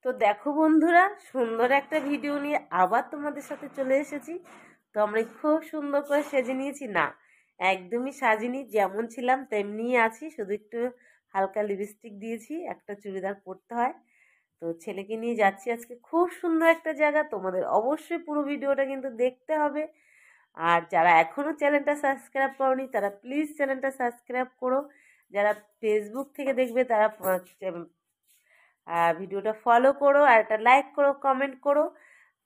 তো দেখো বন্ধুরা, সুন্দর একটা ভিডিও নিয়ে আবার তোমাদের সাথে চলে এসেছি। তো আমরা খুব সুন্দর করে সেজে নিয়েছি, না একদমই সাজিনি, যেমন ছিলাম তেমনিই আছি, শুধু একটু হালকা লিপস্টিক দিয়েছি, একটা চুড়িদার পরতে হয়। তো ছেলেকে নিয়ে যাচ্ছি আজকে খুব সুন্দর একটা জায়গা, তোমাদের অবশ্যই পুরো ভিডিওটা কিন্তু দেখতে হবে। আর যারা এখনও চ্যানেলটা সাবস্ক্রাইব করোনি তারা প্লিজ চ্যানেলটা সাবস্ক্রাইব করো, যারা ফেসবুক থেকে দেখবে তারা ভিডিওটা ফলো করো, আর একটা লাইক করো, কমেন্ট করো।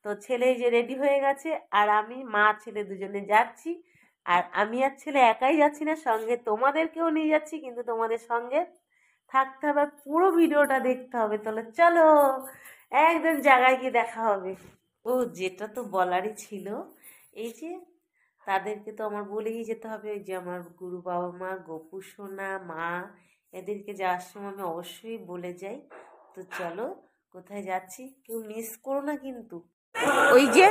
তো ছেলে যে রেডি হয়ে গেছে, আর আমি মা ছেলে দুজনে যাচ্ছি। আর আমি আর ছেলে একাই যাচ্ছি না, সঙ্গে তোমাদেরকেও নিয়ে যাচ্ছি, কিন্তু তোমাদের সঙ্গে থাকতে হবে, পুরো ভিডিওটা দেখতে হবে। তাহলে চলো একদম জায়গায় গিয়ে দেখা হবে। ও যেটা তো বলারই ছিল, এই যে তাদেরকে তো আমার বলেই যেতে হবে, ওই যে আমার গুরু বাবা মা, গপু সোনা, মা, এদেরকে যাওয়ার সময় আমি অবশ্যই বলে যাই। তো চলো কোথায় যাচ্ছি, কেউ মিস করো না কিন্তু। ওই যে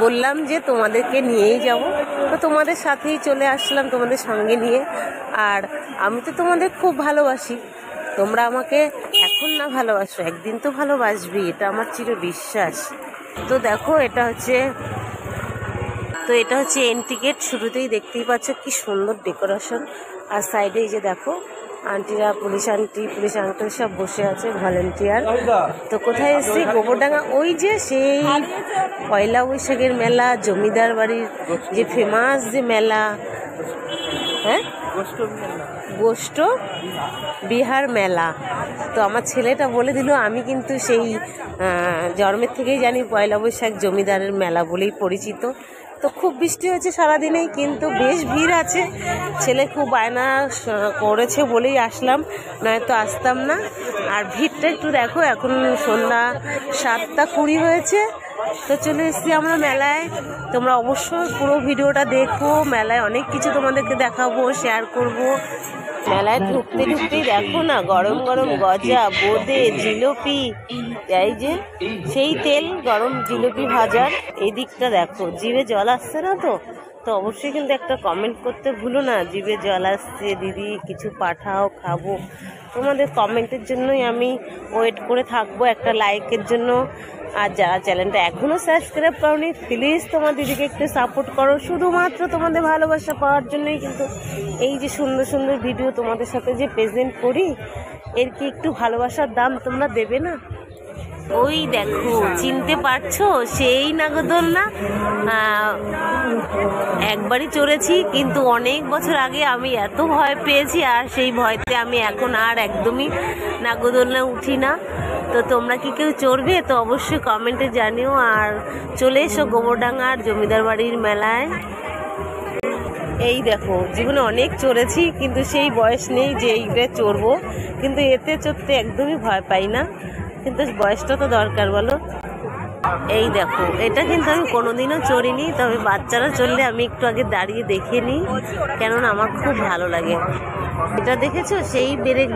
বললাম যে তোমাদেরকে নিয়েই যাব, তো তোমাদের সাথেই চলে আসলাম, তোমাদের সঙ্গে নিয়ে। আর আমি তো তোমাদের খুব ভালোবাসি, তোমরা আমাকে এখন না ভালোবাসো, একদিন তো ভালোবাসবি, এটা আমার চির বিশ্বাস। তো দেখো এটা হচ্ছে এন্ট্রি গেট। শুরুতেই দেখতেই পাচ্ছ কি সুন্দর ডেকোরেশন। আর সাইডে এই যে দেখো আন্টিরা, পুলিশ আন্টি, পুলিশ আঙ্কেল সব বসে আছে, ভলেন্টিয়ার। তো কোথায় এসেছি? গোবরডাঙ্গা। ওই যে সেই পয়লা বৈশাখের মেলা, জমিদার বাড়ির যে ফেমাস যে মেলা, হ্যাঁ, গোষ্ঠ বিহার মেলা। তো আমার ছেলেটা বলে দিল, আমি কিন্তু সেই জন্মের থেকেই জানি পয়লা বৈশাখ জমিদারের মেলা বলেই পরিচিত। তো খুব বৃষ্টি হয়েছে সারাদিনেই, কিন্তু বেশ ভিড় আছে। ছেলে খুব বায়না করেছে বলেই আসলাম, নয়তো আসতাম না। আর ভিড়টা একটু দেখো, এখন সন্ধ্যা 7:20 হয়েছে। তো চলে এসেছি আমরা মেলায়। তোমরা অবশ্যই পুরো ভিডিওটা দেখো, মেলায় অনেক কিছু তোমাদেরকে দেখাবো, শেয়ার করব। মেলায় ঢুকতে ঢুকতেই দেখো না, গরম গরম গজা, বোঁদে, জিলিপি, এই যে সেই তেল গরম জিলিপি ভাজার। এই দিকটা দেখো, জিভে জল আসছে না তো? তো অবশ্যই কিন্তু একটা কমেন্ট করতে ভুলো না, জিভে জল আসছে দিদি, কিছু পাঠাও, খাবো। তোমাদের কমেন্টের জন্যই আমি ওয়েট করে থাকবো, একটা লাইকের জন্য। আর যারা চ্যানেলটা এখনও সাবস্ক্রাইব করোনি, প্লিজ তোমার দিদিকে একটু সাপোর্ট করো, শুধুমাত্র তোমাদের ভালোবাসা পাওয়ার জন্যই কিন্তু এই যে সুন্দর সুন্দর ভিডিও তোমাদের সাথে যে প্রেজেন্ট করি, এর কি একটু ভালোবাসার দাম তোমরা দেবে না? ওই দেখো, চিনতে পারছো সেই নাগরদোলনা? একবারই চড়েছি, কিন্তু অনেক বছর আগে আমি এত ভয় পেয়েছি, আর সেই ভয়তে আমি এখন আর একদমই নাগরদোলনা উঠি না। তো তোমরা কি কেউ চড়বে? তো অবশ্যই কমেন্টে জানিও। আর চলে এসো গোবরডাঙ্গার জমিদার বাড়ির মেলায়। এই দেখো, জীবনে অনেক চড়েছি, কিন্তু সেই বয়স নেই যে এইটা চড়বো, কিন্তু এতে চড়তে একদমই ভয় পাই না, কিন্তু বয়সটা তো দরকার বলো। এই দেখো, এটা কিন্তু আমি কোনোদিনও চড়িনি, তবে বাচ্চারা চললে আমি একটু আগে দাঁড়িয়ে দেখে নিই, কেননা আমার খুব ভালো লাগে। এটা দেখেছো সেই ব্রেক,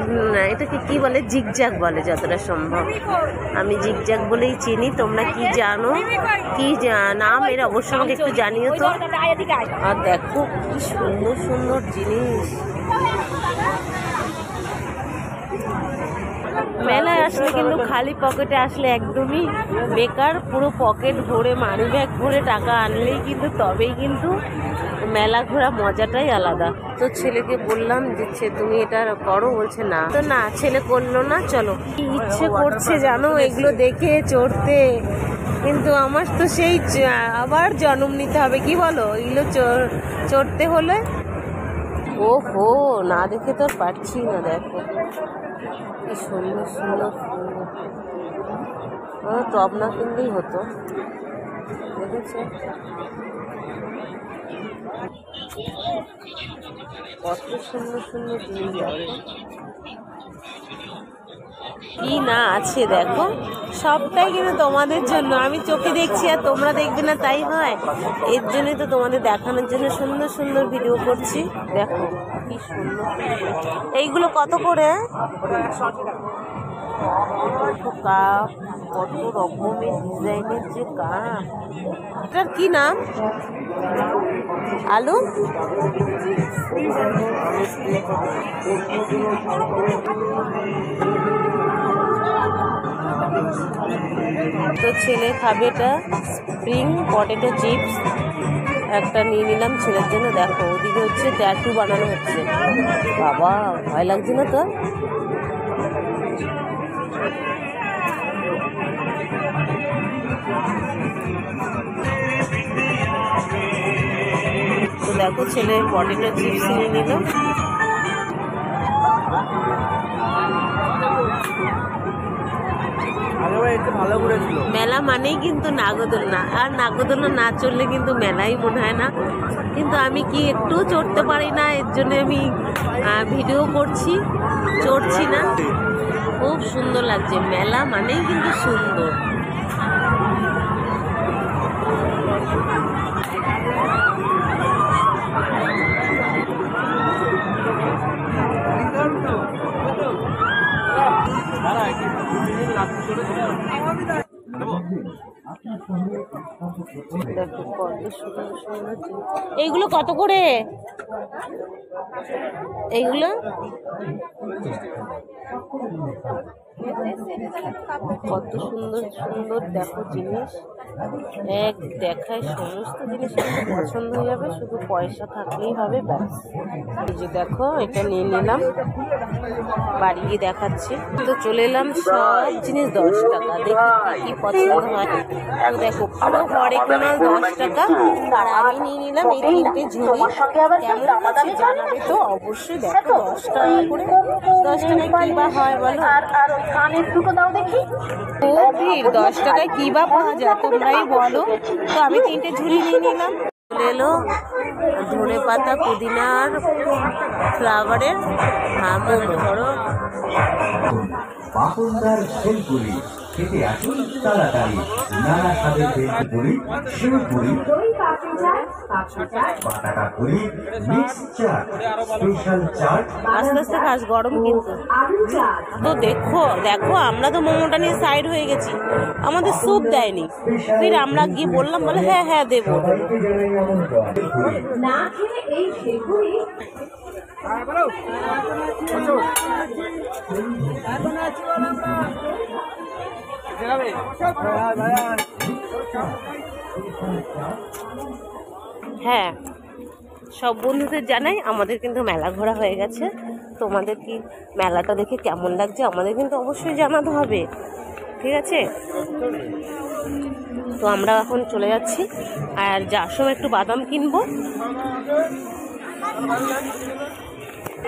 এটাকে কি বলে, জিগজ্যাগ বলে যতটা সম্ভব, আমি জিগজ্যাগ বলেই চিনি। তোমরা কি জানো, কি নাম এর অবশ্যই আমাকে একটু জানিও তো। আর দেখো কি সুন্দর সুন্দর জিনিস। মেলায় আসলে কিন্তু খালি পকেটে আসলে একদমই বেকার, পুরো পকেট ভরে, মানি ব্যাগ ভরে টাকা আনলেই কিন্তু তবেই কিন্তু মেলা ঘোরা মজাটাই আলাদা। তো ছেলেকে বললাম যে তুমি এটা করো, বলছে না। তো না, ছেলে করলো না। চলো, কি ইচ্ছে করছে জানো এগুলো দেখে চড়তে, কিন্তু আমার তো সেই আবার জন্ম নিতে হবে, কি বলো, এগুলো চড়তে হলে। ও হো, না দেখে তো পারছি না। দেখো কি সুন্দর সুন্দর ফুল, টব না কিনলেই হতো। দেখেছে কত সুন্দর সুন্দর জিনিস, কি না আছে দেখো, সবটাই কিন্তু তোমাদের জন্য। আমি চোখে দেখছি আর তোমরা দেখবে না তাই হয়? এর জন্যই তো তোমাদের দেখানোর জন্য সুন্দর সুন্দর ভিডিও করছি। দেখো কি সুন্দর, এইগুলো কত করে? কাপ, কত রকমের ডিজাইনের যে কাপ। এটার কি নাম? আলু। তো ছেলে খাবে এটা স্প্রিং পটেটো চিপস, একটা নিয়ে নিলাম ছেলের জন্য। দেখো ওদিকে হচ্ছে ট্যাটু বানানো হচ্ছে। বাবা ভয় লাগছে না তো? তো দেখো ছেলে পটেটো চিপস নিয়ে নিল। মেলা মানেই কিন্তু নাগরদোলনা, আর নাগরদোলনা না চড়লে কিন্তু মেলাই মনে হয় না। কিন্তু আমি কি একটু চড়তে পারি না, এর জন্য আমি ভিডিও করছি, চড়ছি না। খুব সুন্দর লাগছে, মেলা মানেই কিন্তু সুন্দর। এইগুলো কত করে? এইগুলো কত সুন্দর সুন্দর দেখো জিনিস, এক দেখায় সমস্ত জিনিস কিন্তু পছন্দ হয়ে যাবে, শুধু পয়সা থাকলেই হবে ব্যাস। এই যে দেখো এটা নিয়ে নিলাম, বাড়ি গিয়ে দেখাচ্ছি। তো চলে এলাম, সব জিনিস 10 টাকা, দেখি কি পছন্দ হয়। তো দেখো পুরো হরেক মাল 10 টাকা, আর আমি নিয়ে নিলাম এই 3টে ঝুড়ি। কেমন আছে জানাবে তো অবশ্যই। দেখো 10 টাকা করে, 10 টাকায় কি বা হয় বলো? খুব ভিড়, 10 টাকায় কি বা পাওয়া যায় তোমরাই বলো। তো আমি 3টে ঝুড়ি নিয়ে নিলাম। চলে এলো ধনে পাতা পুদিনার ফ্লাওয়ারের মোমো। ধরো পাপনদার শেলপুরি খেতে আসুন তাড়াতাড়ি। নানা স্বাদের ভেলপুরি, শিবপুরি, বাটাটা পুরি, মিক্স চাট, স্পেশাল চাট। আস্তে আস্তে খাস, গরম কিন্তু। তো দেখো দেখো আমরা তো মোমোটা নিয়ে সাইড হয়ে গেছি, আমাদের স্যুপ দেয়নি। ফির আমরা গিয়ে বললাম, বলে হ্যাঁ হ্যাঁ দেবো। না খেলে এই শেলপুরি হ্যাঁ, সব বন্ধুদের জানাই আমাদের কিন্তু মেলা ঘোরা হয়ে গেছে। তোমাদের কি মেলাটা দেখে কেমন লাগছে আমাদের কিন্তু অবশ্যই জানাতে হবে, ঠিক আছে? তো আমরা এখন চলে যাচ্ছি, আর যাওয়ার সময় একটু বাদাম কিনবো।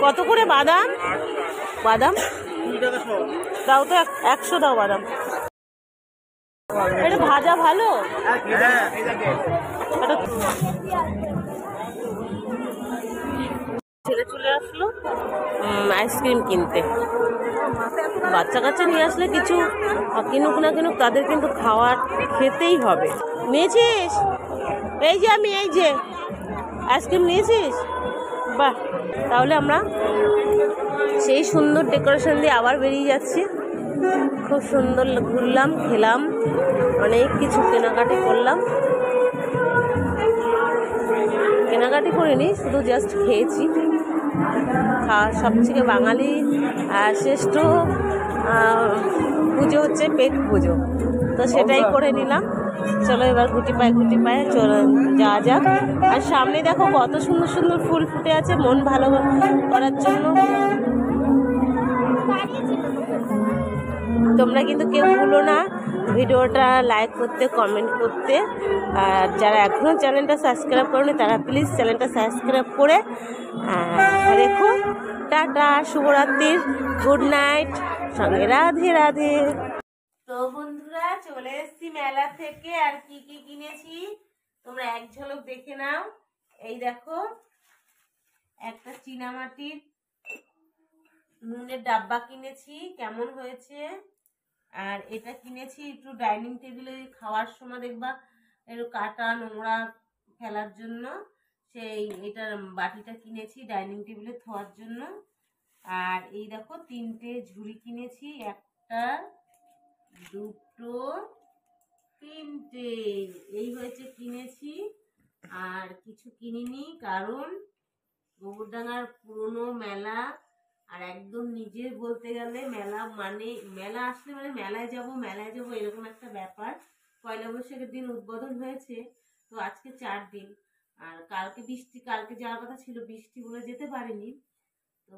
কত করে বাদাম? বাদাম দাও তো, 100 দাও বাদাম। এটা ভাজা ভালো। ছেলে চলে আসলো আইসক্রিম কিনতে। বাচ্চা কাচ্চা নিয়ে আসলে কিছু কিনুক না কিনুক, তাদের কিন্তু খাওয়ার খেতেই হবে। নিয়েছিস? এই যে আমি, এই যে আইসক্রিম নিয়েছিস? বাহ, তাহলে আমরা সেই সুন্দর ডেকোরেশন দিয়ে আবার বেরিয়ে যাচ্ছি। খুব সুন্দর ঘুরলাম, খেলাম, অনেক কিছু কেনাকাটি করলাম। কেনাকাটি করিনি, শুধু জাস্ট খেয়েছি। সবথেকে বাঙালি শ্রেষ্ঠ পুজো হচ্ছে পেট পুজো, তো সেটাই করে নিলাম। চলো এবার গুটি পায়ে চলো যাওয়া যাক। আর সামনে দেখো কত সুন্দর সুন্দর ফুল ফুটে আছে মন ভালো করার জন্য। তোমরা কিন্তু কেউ ভুলো না ভিডিওটা লাইক করতে, কমেন্ট করতে। আর যারা এখনও চ্যানেলটা সাবস্ক্রাইব করেনি তারা প্লিজ চ্যানেলটা সাবস্ক্রাইব করে রেখো। টাটা, শুভরাত্রির, গুড নাইট, সঙ্গে রাধে রাধে। তো বন্ধুরা চলে এসেছি মেলা থেকে, আর কি কি কিনেছি তোমরা এক ঝলক দেখে নাও। এই দেখো একটা চীনামাটির নুনের ডাব্বা কিনেছি, কেমন হয়েছে। আর এটা কিনেছি একটু ডাইনিং টেবিলে খাওয়ার সময় দেখবা একটু কাটা নোংরা ফেলার জন্য, সেই এটার বাটিটা কিনেছি ডাইনিং টেবিলে থোয়ার জন্য। আর এই দেখো 3টে ঝুড়ি কিনেছি, একটা, দুটো, 3টে, এই হয়েছে কিনেছি। আর কিছু কিনিনি, কারণ গোবরডাঙ্গার পুরনো মেলা আর একদম নিজের বলতে গেলে মেলা মানে মেলা আসলে মানে মেলায় যাব এরকম একটা ব্যাপার। পয়লা বৈশাখের দিন উদ্বোধন হয়েছে, তো আজকে 4 দিন। আর কালকে যাওয়ার কথা ছিল, বৃষ্টি বলে যেতে পারিনি। তো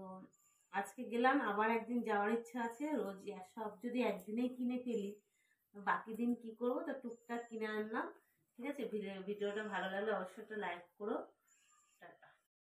আজকে গেলাম, আবার একদিন যাওয়ার ইচ্ছা আছে। রোজ সব যদি একদিনেই কিনে ফেলি, বাকি দিন কি করবো, তো টুকটাক কিনে আনলাম। ঠিক আছে, ভিডিওটা ভালো লাগলে অবশ্যই একটা লাইক করো।